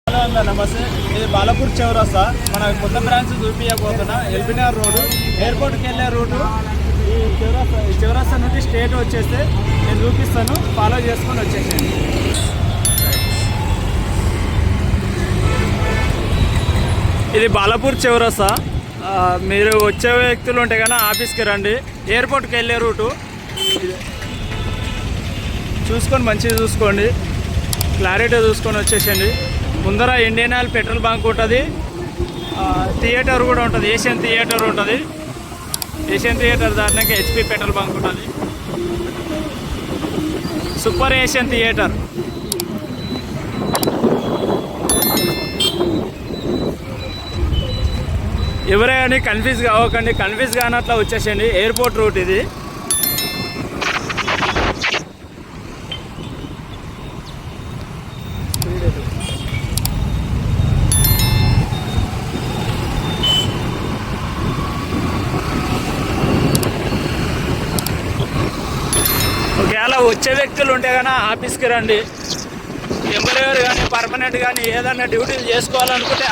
Hello అన్న నమస్తే. ఇది బాలపూర్ చౌరస్తా. మన కొత్త బ్రాంచ్ చూపించబోతున్నా. ఎల్బీనగర్ రోడ్డు ఎయిర్పోర్ట్కి వెళ్ళే రూటు. ఈ చౌరస్తా నుండి స్ట్రేట్ వచ్చేస్తే నేను చూపిస్తాను, ఫాలో చేసుకొని వచ్చేసేయండి. ఇది బాలపూర్ చౌరస్తా. మీరు వచ్చే వ్యక్తులు ఉంటే కానీ ఆఫీస్కి రండి. ఎయిర్పోర్ట్కి వెళ్ళే రూటు చూసుకొని మంచిగా చూసుకోండి, క్లారిటీ చూసుకొని వచ్చేసేయండి. ముందర ఇండియన్ ఆయిల్ పెట్రోల్ బంక్ ఉంటుంది, థియేటర్ కూడా ఉంటుంది, ఏషియన్ థియేటర్ ఉంటుంది. ఏషియన్ థియేటర్ దాటినాక హెచ్పి పెట్రోల్ బంక్ ఉంటుంది, సూపర్ ఏషియన్ థియేటర్. ఎవరే కానీ కన్ఫ్యూజ్ కావకండి, కన్ఫ్యూజ్ కానట్లా వచ్చేసేయండి. ఎయిర్పోర్ట్ రూట్ ఇది. ఒకవేళ వచ్చే వ్యక్తులు ఉంటే కానీ ఆఫీస్కి రండి. టెంపరీ కానీ పర్మనెంట్ కానీ ఏదైనా డ్యూటీలు చేసుకోవాలనుకుంటే